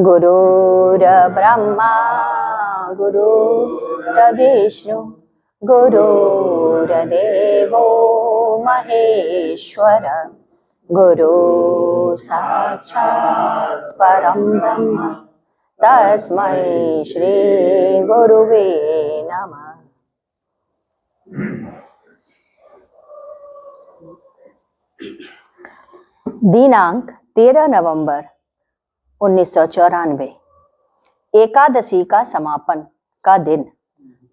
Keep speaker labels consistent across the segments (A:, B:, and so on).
A: गुरुर्ब्रह्मा गुरुर्विष्णु गुरुर्देवो महेश्वर गुरु साक्षात् परं ब्रह्म तस्मै श्री गुरुवे नमः। दिनांक 13 नवंबर 1994 एकादशी का समापन का दिन।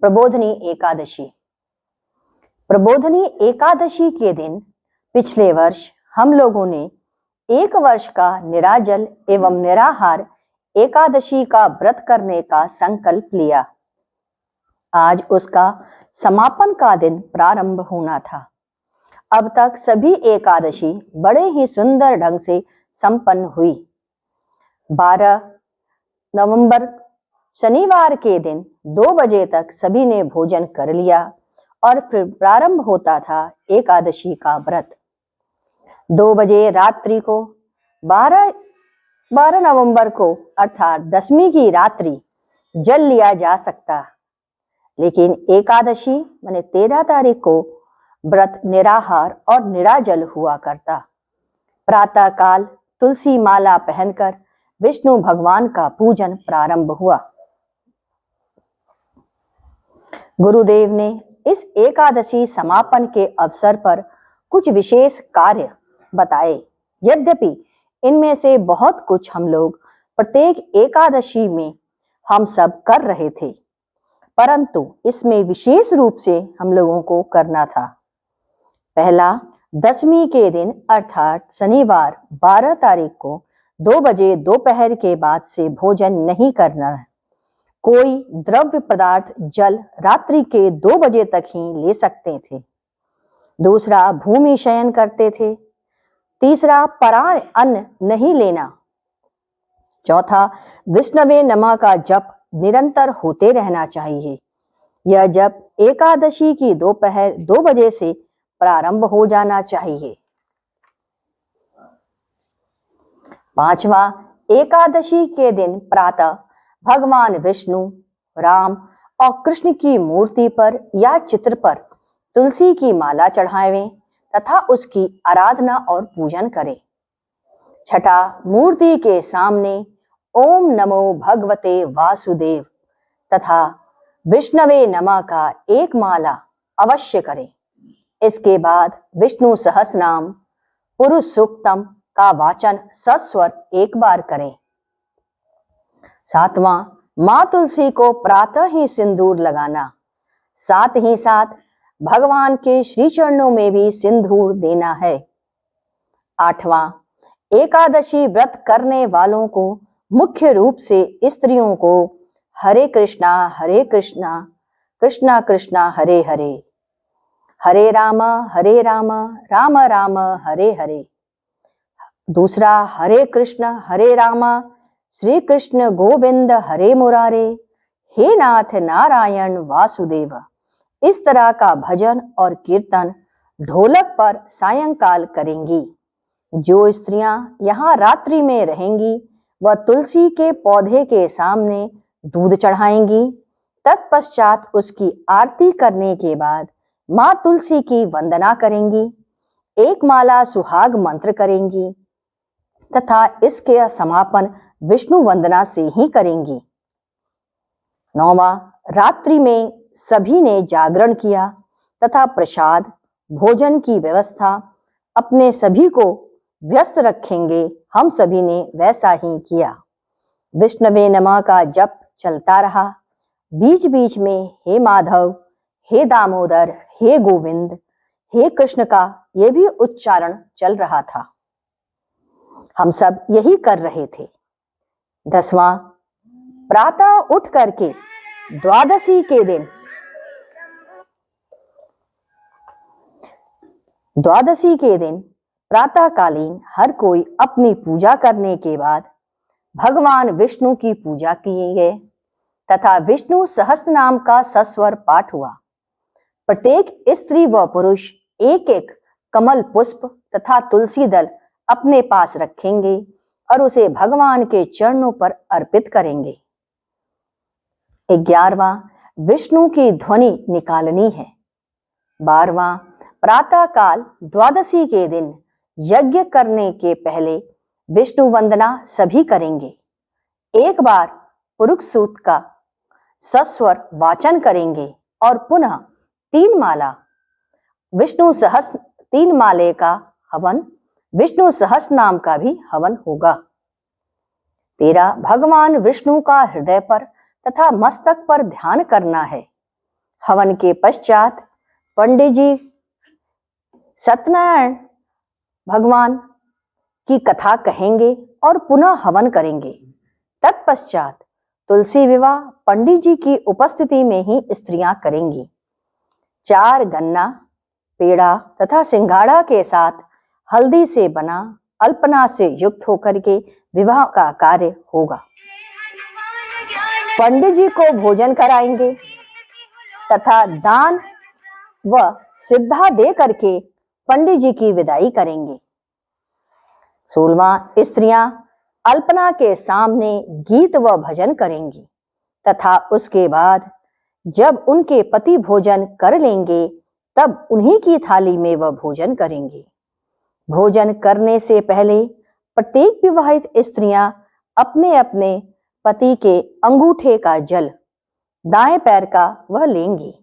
A: प्रबोधनी एकादशी। प्रबोधनी एकादशी के दिन पिछले वर्ष हम लोगों ने 1 वर्ष का निराजल एवं निराहार एकादशी का व्रत करने का संकल्प लिया। आज उसका समापन का दिन प्रारंभ होना था। अब तक सभी एकादशी बड़े ही सुंदर ढंग से संपन्न हुई। 12 नवंबर शनिवार के दिन 2 बजे तक सभी ने भोजन कर लिया और फिर प्रारंभ होता था एकादशी का व्रत। 2 बजे रात्रि को 12 नवंबर को अर्थात 10वीं की रात्रि जल लिया जा सकता, लेकिन एकादशी माने 13 तारीख को व्रत निराहार और निराजल हुआ करता। प्रातः काल तुलसी माला पहनकर विष्णु भगवान का पूजन प्रारंभ हुआ। गुरुदेव ने इस एकादशी समापन के अवसर पर कुछ विशेष कार्य बताए। यद्यपि इनमें से बहुत कुछ हम लोग प्रत्येक एकादशी में हम सब कर रहे थे, परंतु इसमें विशेष रूप से हम लोगों को करना था। पहला, 10वीं के दिन अर्थात शनिवार 12 तारीख को 2 बजे दोपहर के बाद से भोजन नहीं करना है। कोई द्रव्य पदार्थ जल रात्रि के 2 बजे तक ही ले सकते थे। दूसरा, भूमि शयन करते थे। तीसरा, पराय अन्न नहीं लेना। चौथा, विष्णवे नमः का जप निरंतर होते रहना चाहिए। यह जप एकादशी की दोपहर 2 बजे से प्रारंभ हो जाना चाहिए। पांचवा, एकादशी के दिन प्रातः भगवान विष्णु, राम और कृष्ण की मूर्ति पर या चित्र पर तुलसी की माला चढ़ाएं तथा उसकी आराधना और पूजन करें। छठा, मूर्ति के सामने ओम नमो भगवते वासुदेव तथा विष्णवे नमः का एक माला अवश्य करें। इसके बाद विष्णु सहस्रनाम पुरुष सूक्तम का वाचन सस्वर एक बार करें। सातवां, मां तुलसी को प्रातः ही सिंदूर लगाना, साथ ही साथ भगवान के श्री चरणों में भी सिंदूर देना है। आठवां, एकादशी व्रत करने वालों को मुख्य रूप से स्त्रियों को हरे कृष्णा कृष्णा कृष्णा हरे हरे, हरे राम राम राम हरे हरे। दूसरा, हरे राम श्री कृष्ण गोविंद हरे मुरारे, हे नाथ नारायण वासुदेव। इस तरह का भजन और कीर्तन ढोलक पर सायंकाल करेंगी। जो स्त्रियां यहाँ रात्रि में रहेंगी वह तुलसी के पौधे के सामने दूध चढ़ाएंगी। तत्पश्चात उसकी आरती करने के बाद मां तुलसी की वंदना करेंगी, एक माला सुहाग मंत्र करेंगी तथा इसके समापन विष्णु वंदना से ही करेंगी। 9वां, रात्रि में सभी ने जागरण किया तथा प्रसाद भोजन की व्यवस्था अपने सभी को व्यस्त रखेंगे। हम सभी ने वैसा ही किया। विष्णवे नमः का जप चलता रहा। बीच बीच में हे माधव, हे दामोदर, हे गोविंद, हे कृष्ण का यह भी उच्चारण चल रहा था। हम सब यही कर रहे थे। 10वां, प्रातः उठ करके द्वादशी के दिन प्रातःकालीन हर कोई अपनी पूजा करने के बाद भगवान विष्णु की पूजा किए गए तथा विष्णु सहस्रनाम का सस्वर पाठ हुआ। प्रत्येक स्त्री व पुरुष एक एक कमल पुष्प तथा तुलसी दल अपने पास रखेंगे और उसे भगवान के चरणों पर अर्पित करेंगे। 11वां, विष्णु की ध्वनि निकालनी है। 12वां, प्रातः काल द्वादशी के दिन यज्ञ करने के पहले विष्णु वंदना सभी करेंगे। एक बार पुरुष सूक्त का सस्वर वाचन करेंगे और पुनः 3 माला विष्णु सहस्र 3 माले का हवन, विष्णु सहस्र नाम का भी हवन होगा। 13, भगवान विष्णु का हृदय पर तथा मस्तक पर ध्यान करना है। हवन के पश्चात पंडित जी सत्यनारायण भगवान की कथा कहेंगे और पुनः हवन करेंगे। तत्पश्चात तुलसी विवाह पंडित जी की उपस्थिति में ही स्त्रियां करेंगी। 4 गन्ना, पेड़ा तथा सिंघाड़ा के साथ हल्दी से बना अल्पना से युक्त होकर के विवाह का कार्य होगा। पंडित जी को भोजन कराएंगे तथा दान व सिद्धा दे करके पंडित जी की विदाई करेंगे। 16वां, स्त्रियां अल्पना के सामने गीत व भजन करेंगी तथा उसके बाद जब उनके पति भोजन कर लेंगे तब उन्हीं की थाली में वह भोजन करेंगे। भोजन करने से पहले प्रत्येक विवाहित स्त्रियां अपने अपने पति के अंगूठे का जल दाएं पैर का वह लेंगी।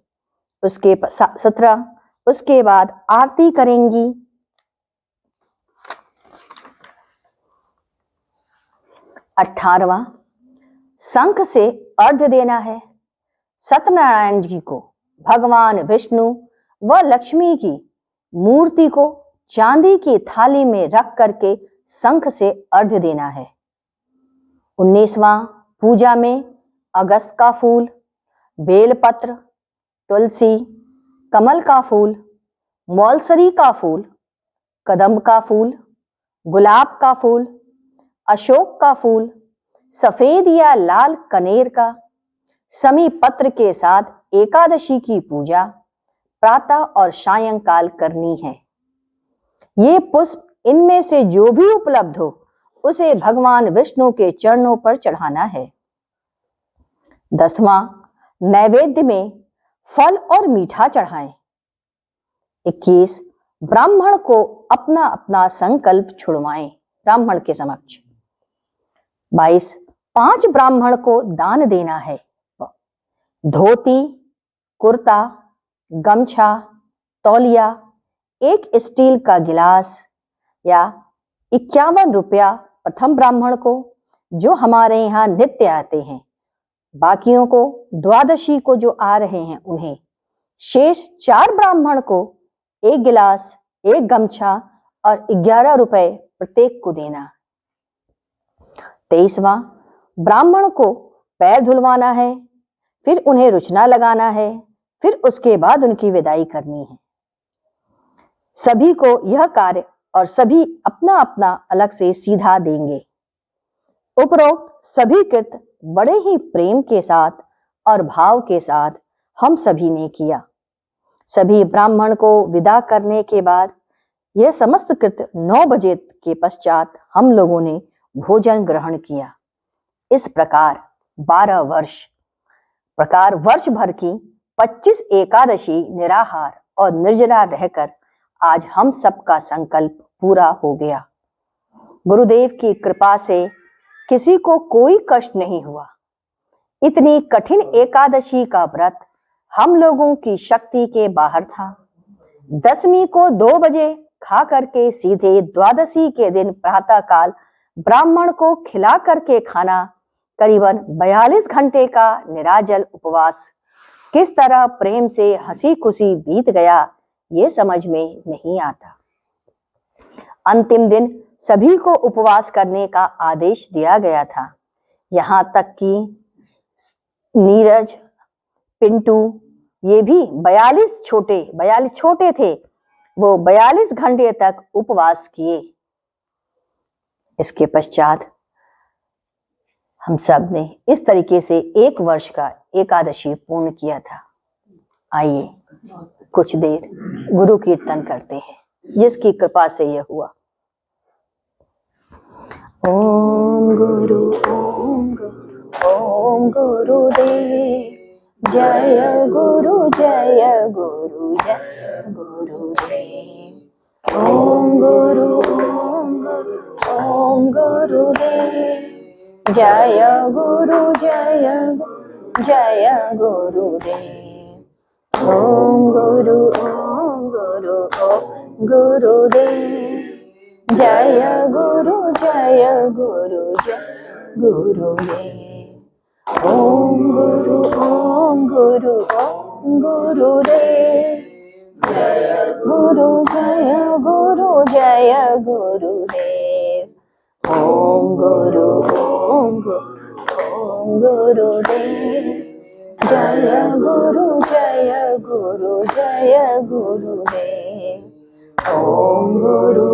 A: उसके 17, उसके बाद आरती करेंगी। 18वां, शंख से अर्घ्य देना है। सत्यनारायण जी को भगवान विष्णु व लक्ष्मी की मूर्ति को चांदी की थाली में रख करके शंख से अर्घ्य देना है। 19वां, पूजा में अगस्त का फूल, बेलपत्र, तुलसी, कमल का फूल, मौलसरी का फूल, कदम्ब का फूल, गुलाब का फूल, अशोक का फूल, सफेद या लाल कनेर का, समी पत्र के साथ एकादशी की पूजा प्रातः और सायंकाल करनी है। ये पुष्प इनमें से जो भी उपलब्ध हो उसे भगवान विष्णु के चरणों पर चढ़ाना है। 10वां, नैवेद्य में फल और मीठा चढ़ाएं। 21, ब्राह्मण को अपना अपना संकल्प छुड़वाएं ब्राह्मण के समक्ष। 22, 5 ब्राह्मण को दान देना है। धोती, कुर्ता, गमछा, तौलिया, 1 स्टील का गिलास या 51 रुपया प्रथम ब्राह्मण को जो हमारे यहाँ नित्य आते हैं, बाकियों को द्वादशी को जो आ रहे हैं उन्हें, शेष 4 ब्राह्मण को 1 गिलास, 1 गमछा और 11 रुपए प्रत्येक को देना। 23वां, ब्राह्मण को पैर धुलवाना है, फिर उन्हें रुचना लगाना है, फिर उसके बाद उनकी विदाई करनी है। सभी को यह कार्य और सभी अपना अपना अलग से सीधा देंगे। उपरोक्त सभी कृत बड़े ही प्रेम के साथ और भाव के साथ हम सभी ने किया। सभी ब्राह्मण को विदा करने के बाद यह समस्त कृत 9 बजे के पश्चात हम लोगों ने भोजन ग्रहण किया। इस प्रकार 12 वर्ष भर की 25 एकादशी निराहार और निर्जला रहकर आज हम सबका संकल्प पूरा हो गया। गुरुदेव की कृपा से किसी को कोई कष्ट नहीं हुआ। इतनी कठिन एकादशी का व्रत हम लोगों की शक्ति के बाहर था। 10वीं को 2 बजे खा करके सीधे द्वादशी के दिन प्रातः काल ब्राह्मण को खिला करके खाना, करीबन 42 घंटे का निराजल उपवास किस तरह प्रेम से हंसी खुशी बीत गया ये समझ में नहीं आता। अंतिम दिन सभी को उपवास करने का आदेश दिया गया था। यहाँ तक कि नीरज, पिंटू, ये भी 42 छोटे थे, वो 42 घंटे तक उपवास किए। इसके पश्चात हम सब ने इस तरीके से 1 वर्ष का एकादशी पूर्ण किया था। आइए कुछ देर गुरु कीर्तन करते हैं, जिसकी कृपा से यह हुआ। ओम गुरु ओम गुरु ओम गुरुदेव जय गुरु जय गुरु जय गुरुदेव। ओम गुरु ओम गुरुदेव जय गुरु जय गुरुदेव। ओम गुरु ओम गुरुदेव जय गुरु जय गुरुदेव। ओम गुरु ओम गुरुदेव जय गुरु जय गुरुदेव। ओम गुरु ओम गुरुदेव जय गुरु जय गुरुदेव। ओम गुरु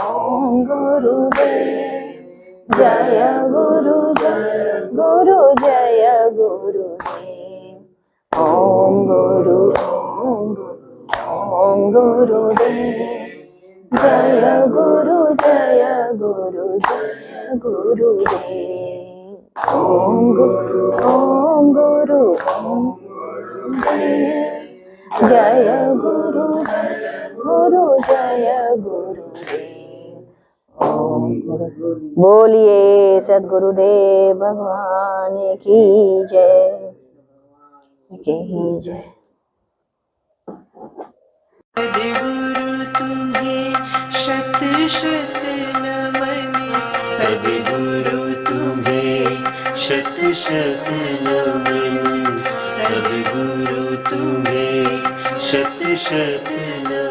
A: ओम गुरुदेव जय गुरु जय गुरुदेव। ओम गुरु ओम गुरुदेव जय गुरु जय गुरुदेव। ओम गुरु ओम गुरुदेव जय गुरु जय गुरुदेव। ओम गुरु। बोलिए सद्गुरुदेव भगवान की जय की जय।
B: सद्गुरु तुम्हें शत शत नमन, सद्गुरु तुम्हें शत शत नमन, सद्गुरु तुम्हें शत शत नमन।